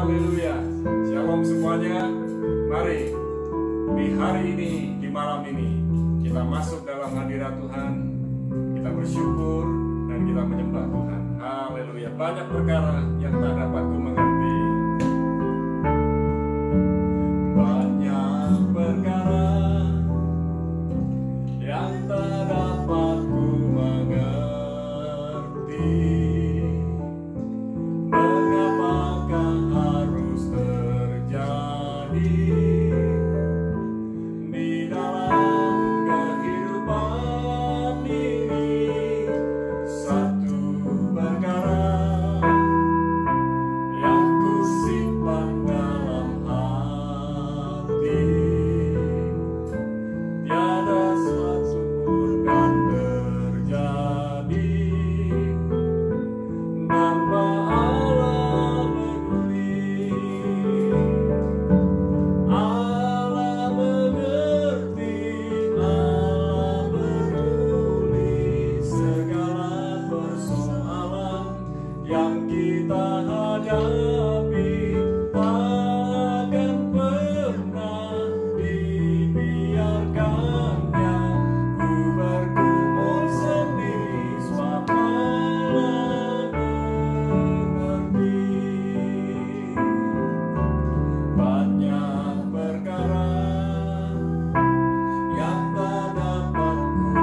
Haleluya. Shalom semuanya. Mari di hari ini, di malam ini, kita masuk dalam hadirat Tuhan. Kita bersyukur dan kita menyembah Tuhan. Haleluya. Banyak perkara yang tak dapat ku mengerti. Banyak perkara yang tak dapat ku mengerti. Mengapakah harus terjadi di dalam kehidupan ini? Satu perkara yang ku simpan dalam hati, tiada sesuatu pun kan terjadi tanpa Allah peduli. Allah mengerti, Allah peduli segala persoalan yang kita hadapi. Takkan pernah dibiarkannya ku bergumul sendiri, sebab Allah mengerti. Banyak perkara yang tak dapat ku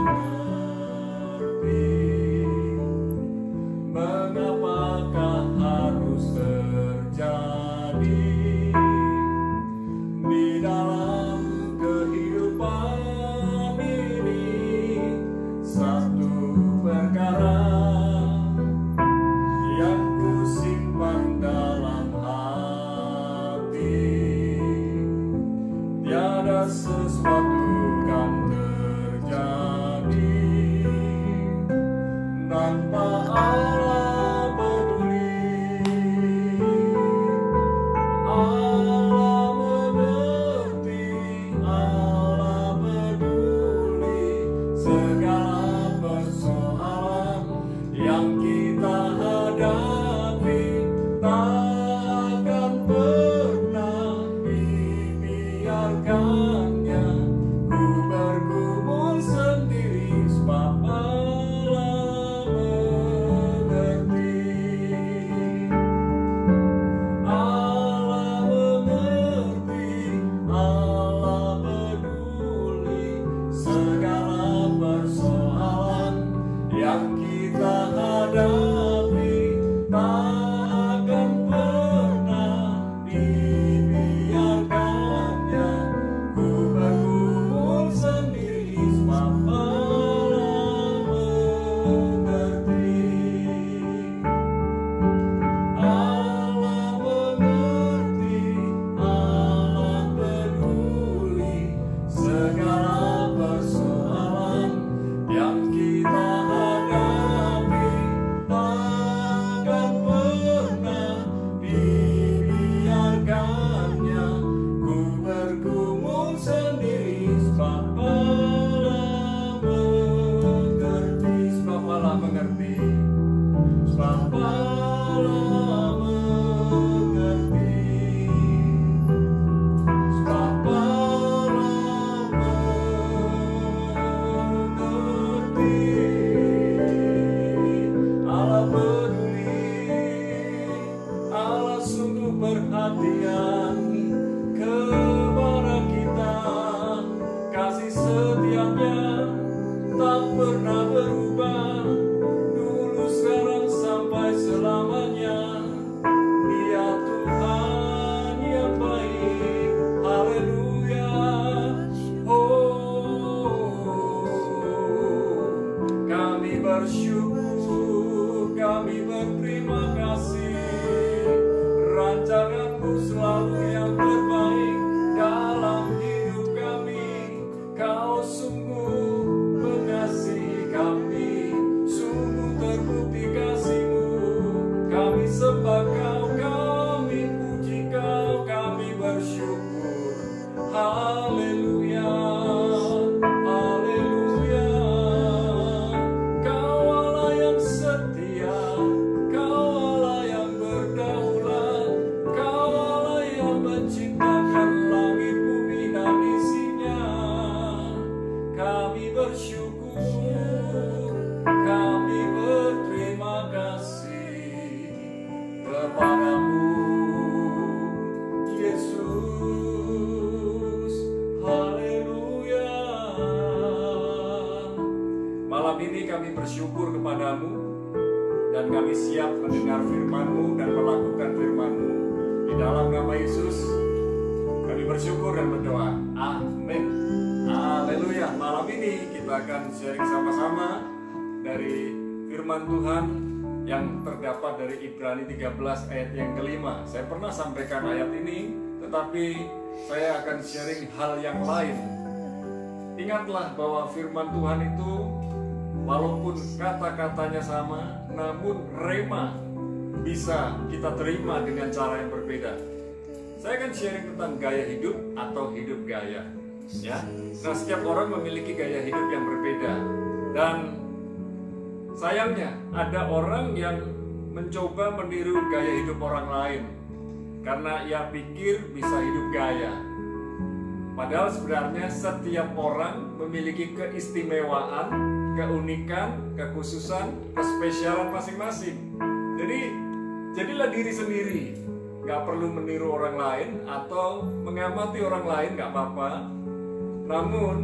mengerti. Mengapakah harus terjadi di dalam kehidupan ini? Satu perkara yang ku simpan dalam hati, tiada sesuatu kan terjadi tanpa Allah peduli. Allah mengerti, Allah peduli segala persoalan yang kita hadapi. Takkan pernah dibiarkannya ku bergumul sendiri, sebab Allah mengerti. Allah mengerti, Allah peduli segala persoalan yang kita hadapi. Takkan pernah dibiarkannya ku bergumul sendiri, sebab Allah mengerti. Allah mengerti, Allah peduli segala persoalan yang kita hadapi. Takkan pernah dibiarkannya ku bergumul sendiri, sebab Allah mengerti. Sebab Allah mengerti, sebab Allah mengerti, sebab Allah mengerti. Allah peduli, Allah sungguh perhatian kepada kita. Kasih setianya tak pernah berubah, dulu, sekarang, sampai selamanya. Dia Tuhan yang baik. Haleluya. Kami bersyukur, kami berterima kasih. Rancangan-Mu selalu bersyukur kepadamu, dan kami siap mendengar firman-Mu dan melakukan firman-Mu. Di dalam nama Yesus, kami bersyukur dan berdoa. Amin. Haleluya. Malam ini kita akan sharing sama-sama dari firman Tuhan yang terdapat dari Ibrani 13 ayat yang kelima. Saya pernah sampaikan ayat ini, tetapi saya akan sharing hal yang lain. Ingatlah bahwa firman Tuhan itu walaupun kata-katanya sama, namun rema bisa kita terima dengan cara yang berbeda. Saya akan sharing tentang gaya hidup atau hidup gaya. Ya, nah setiap orang memiliki gaya hidup yang berbeda, dan sayangnya ada orang yang mencoba meniru gaya hidup orang lain karena ia pikir bisa hidup gaya. Padahal sebenarnya setiap orang memiliki keistimewaan, keunikan, kekhususan, kespesialan masing-masing. Jadi, jadilah diri sendiri. Gak perlu meniru orang lain atau mengamati orang lain, gak apa-apa. Namun,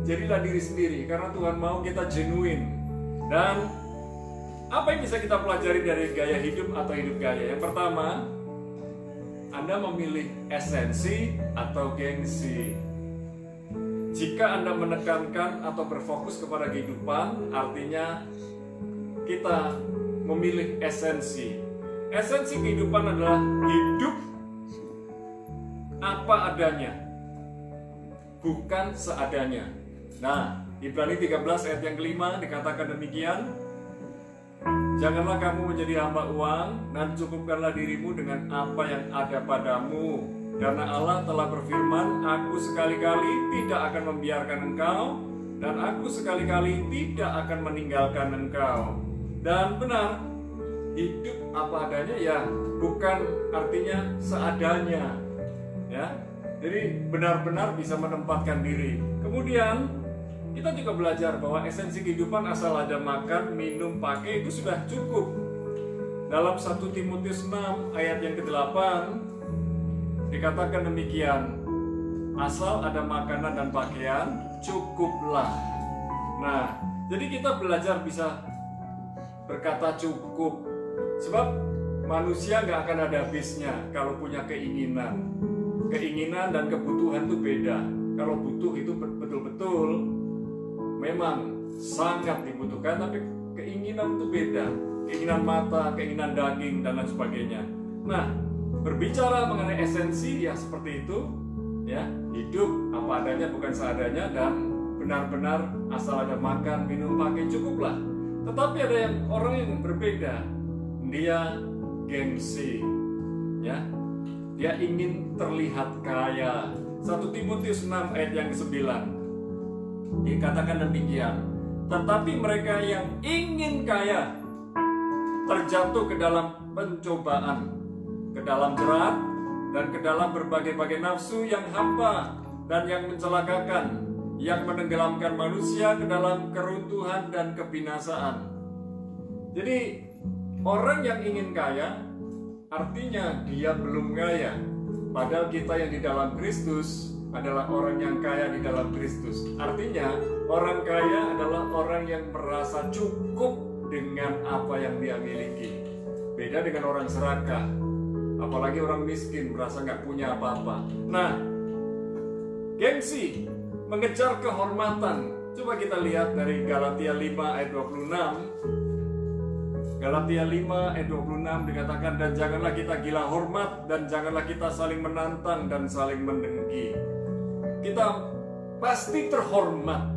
jadilah diri sendiri karena Tuhan mau kita genuine. Dan apa yang bisa kita pelajari dari gaya hidup atau hidup gaya? Yang pertama, Anda memilih esensi atau gengsi. Jika Anda menekankan atau berfokus kepada kehidupan, artinya kita memilih esensi. Esensi kehidupan adalah hidup apa adanya, bukan seadanya. Nah, Ibrani 13 ayat yang kelima dikatakan demikian. Janganlah kamu menjadi hamba uang, dan cukupkanlah dirimu dengan apa yang ada padamu. Karena Allah telah berfirman, aku sekali-kali tidak akan membiarkan engkau, dan aku sekali-kali tidak akan meninggalkan engkau. Dan benar, hidup apa adanya ya bukan artinya seadanya. Ya, jadi benar-benar bisa menempatkan diri. Kemudian kita juga belajar bahwa esensi kehidupan asal ada makan, minum, pakai itu sudah cukup. Dalam 1 Timotius 6 ayat yang ke-8 dikatakan demikian, asal ada makanan dan pakaian, cukuplah. Nah, jadi kita belajar bisa berkata cukup. Sebab manusia nggak akan ada habisnya kalau punya keinginan. Keinginan dan kebutuhan itu beda. Kalau butuh itu betul-betul memang sangat dibutuhkan, tapi keinginan itu beda. Keinginan mata, keinginan daging, dan lain sebagainya. Nah, berbicara mengenai esensi ya seperti itu, ya, hidup apa adanya bukan seadanya, dan benar-benar asal ada makan, minum, pakai cukuplah. Tetapi ada yang orang yang berbeda, dia gengsi, ya, dia ingin terlihat kaya. 1 Timotius 6 ayat yang ke-9 dikatakan demikian, tetapi mereka yang ingin kaya terjatuh ke dalam pencobaan, ke dalam jerat, dan ke dalam berbagai-bagai nafsu yang hampa dan yang mencelakakan, yang menenggelamkan manusia ke dalam keruntuhan dan kebinasaan. Jadi orang yang ingin kaya artinya dia belum kaya. Padahal kita yang di dalam Kristus adalah orang yang kaya di dalam Kristus. Artinya orang kaya adalah orang yang merasa cukup dengan apa yang dia miliki. Beda dengan orang serakah, apalagi orang miskin merasa nggak punya apa-apa. Nah, gengsi, mengejar kehormatan. Coba kita lihat dari Galatia 5 ayat 26. Galatia 5 ayat 26 dikatakan, dan janganlah kita gila hormat, dan janganlah kita saling menantang dan saling mendengki. Kita pasti terhormat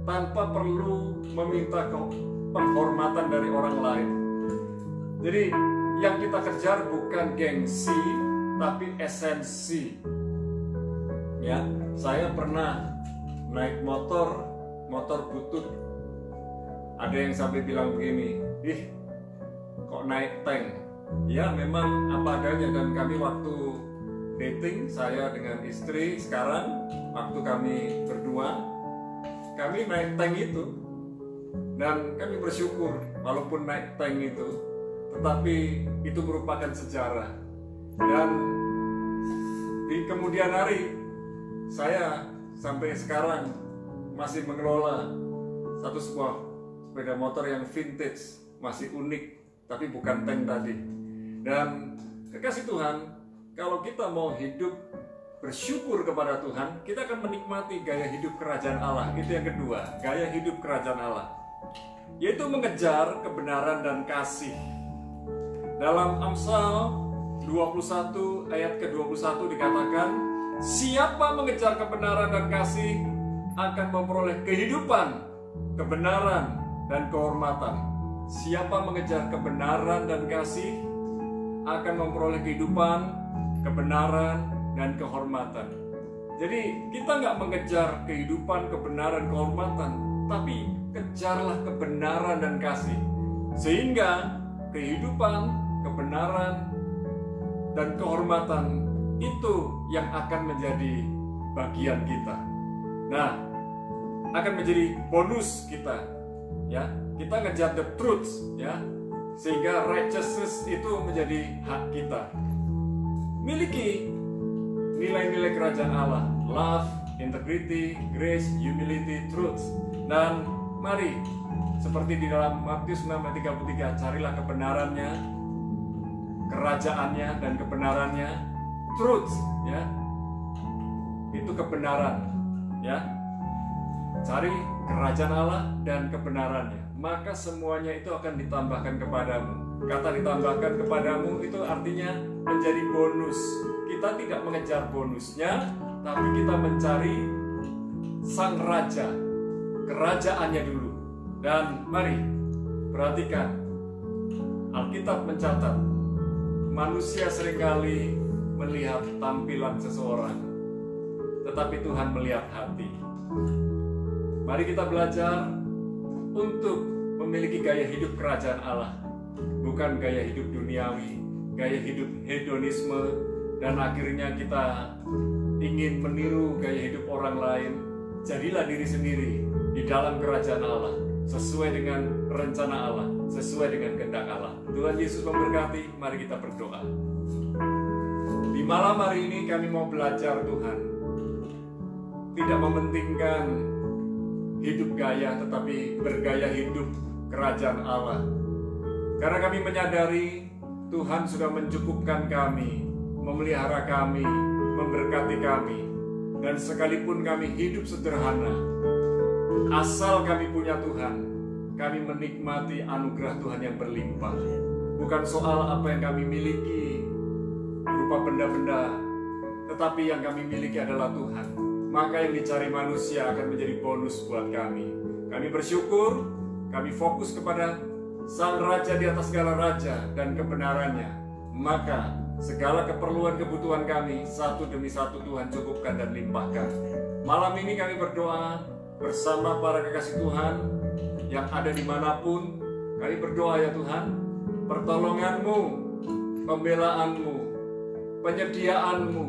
tanpa perlu meminta penghormatan dari orang lain. Jadi yang kita kejar bukan gengsi, tapi esensi. Ya, saya pernah naik motor butut. Ada yang sampai bilang begini, ih, kok naik tank? Ya memang apa adanya, dan kami waktu dating, saya dengan istri sekarang, waktu kami berdua, kami naik tank itu, dan kami bersyukur walaupun naik tank itu, tetapi itu merupakan sejarah. Dan di kemudian hari, saya sampai sekarang masih mengelola sebuah sepeda motor yang vintage, masih unik, tapi bukan tank tadi. Dan kekasih Tuhan, kalau kita mau hidup bersyukur kepada Tuhan, kita akan menikmati gaya hidup kerajaan Allah. Itu yang kedua, gaya hidup kerajaan Allah, yaitu mengejar kebenaran dan kasih. Dalam Amsal 21 ayat ke-21 dikatakan, siapa mengejar kebenaran dan kasih akan memperoleh kehidupan, kebenaran, dan kehormatan. Siapa mengejar kebenaran dan kasih akan memperoleh kehidupan, kebenaran, dan kehormatan. Jadi kita nggak mengejar kehidupan, kebenaran, kehormatan, tapi kejarlah kebenaran dan kasih, sehingga kehidupan, kebenaran, dan kehormatan itu yang akan menjadi bagian kita. Nah, akan menjadi bonus kita, ya. Kita ngejar the truth, ya, sehingga righteousness itu menjadi hak kita. Miliki nilai-nilai kerajaan Allah, love, integrity, grace, humility, truth. Dan mari, seperti di dalam Matius 6:33, carilah kebenarannya, kerajaannya dan kebenarannya, truth, ya, itu kebenaran, ya. Cari kerajaan Allah dan kebenarannya, maka semuanya itu akan ditambahkan kepadamu. Kata ditambahkan kepadamu itu artinya menjadi bonus. Kita tidak mengejar bonusnya, tapi kita mencari sang raja, kerajaannya dulu. Dan mari perhatikan, Alkitab mencatat, manusia seringkali melihat tampilan seseorang, tetapi Tuhan melihat hati. Mari kita belajar untuk memiliki gaya hidup kerajaan Allah, bukan gaya hidup duniawi, gaya hidup hedonisme, dan akhirnya kita ingin meniru gaya hidup orang lain. Jadilah diri sendiri di dalam kerajaan Allah, sesuai dengan rencana Allah, sesuai dengan kehendak Allah. Tuhan Yesus memberkati. Mari kita berdoa. Di malam hari ini kami mau belajar Tuhan, tidak mementingkan hidup gaya, tetapi bergaya hidup kerajaan Allah. Karena kami menyadari Tuhan sudah mencukupkan kami, memelihara kami, memberkati kami. Dan sekalipun kami hidup sederhana, asal kami punya Tuhan, kami menikmati anugerah Tuhan yang berlimpah. Bukan soal apa yang kami miliki berupa benda-benda, tetapi yang kami miliki adalah Tuhan. Maka yang dicari manusia akan menjadi bonus buat kami. Kami bersyukur, kami fokus kepada Sang Raja di atas segala raja dan kebenarannya. Maka segala keperluan kebutuhan kami satu demi satu Tuhan cukupkan dan limpahkan. Malam ini kami berdoa bersama para kekasih Tuhan yang ada dimanapun. Kami berdoa ya Tuhan, pertolongan-Mu, pembelaan-Mu, penyediaan-Mu,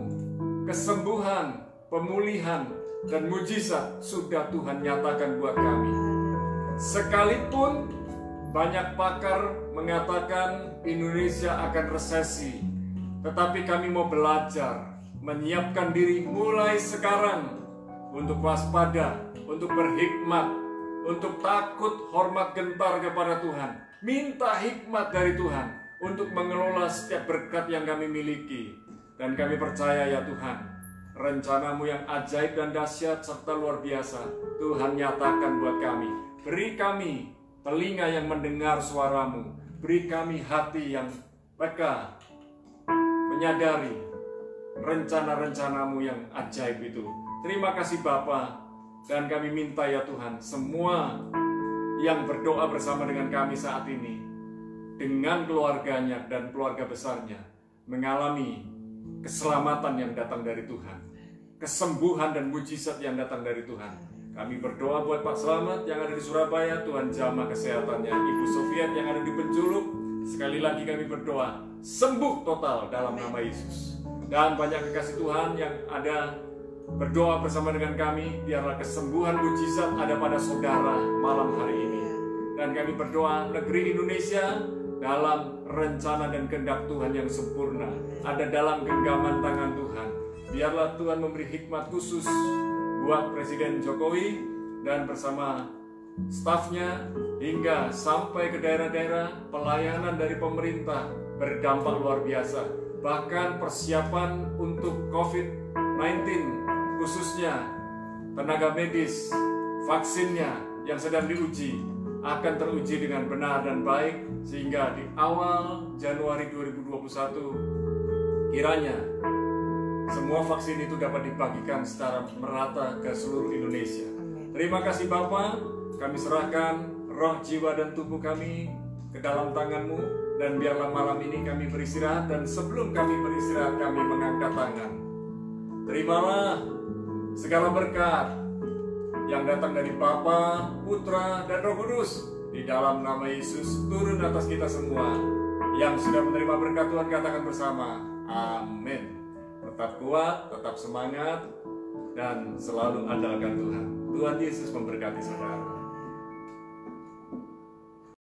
kesembuhan, pemulihan, dan mujizat sudah Tuhan nyatakan buat kami. Sekalipun banyak pakar mengatakan Indonesia akan resesi, tetapi kami mau belajar menyiapkan diri mulai sekarang untuk waspada, untuk berhikmat, untuk takut, hormat, gentar kepada Tuhan. Minta hikmat dari Tuhan untuk mengelola setiap berkat yang kami miliki. Dan kami percaya ya Tuhan, rencana-Mu yang ajaib dan dahsyat serta luar biasa Tuhan nyatakan buat kami. Beri kami telinga yang mendengar suara-Mu, beri kami hati yang peka, menyadari rencana-rencana-Mu yang ajaib itu. Terima kasih Bapa, dan kami minta ya Tuhan, semua yang berdoa bersama dengan kami saat ini, dengan keluarganya dan keluarga besarnya, mengalami keselamatan yang datang dari Tuhan, kesembuhan dan mujizat yang datang dari Tuhan. Kami berdoa buat Pak Slamet yang ada di Surabaya, Tuhan jamah kesehatannya. Ibu Sofiat yang ada di Penjuluk, sekali lagi kami berdoa, sembuh total dalam nama Yesus. Dan banyak kekasih Tuhan yang ada berdoa bersama dengan kami, biarlah kesembuhan mujizat ada pada saudara malam hari ini. Dan kami berdoa negeri Indonesia dalam rencana dan kehendak Tuhan yang sempurna, ada dalam genggaman tangan Tuhan. Biarlah Tuhan memberi hikmat khusus buat Presiden Jokowi dan bersama stafnya, hingga sampai ke daerah-daerah, pelayanan dari pemerintah berdampak luar biasa. Bahkan persiapan untuk COVID-19, khususnya tenaga medis, vaksinnya yang sedang diuji, akan teruji dengan benar dan baik, sehingga di awal Januari 2021 kiranya semua vaksin itu dapat dibagikan secara merata ke seluruh Indonesia. Terima kasih Bapa, kami serahkan roh, jiwa, dan tubuh kami ke dalam tangan-Mu, dan biarlah malam ini kami beristirahat, dan sebelum kami beristirahat kami mengangkat tangan. Terimalah segala berkat yang datang dari Bapa, Putra, dan Roh Kudus. Di dalam nama Yesus turun atas kita semua. Yang sudah menerima berkat Tuhan katakan bersama, amin. Tetap kuat, tetap semangat, dan selalu andalkan Tuhan. Tuhan Yesus memberkati saudara.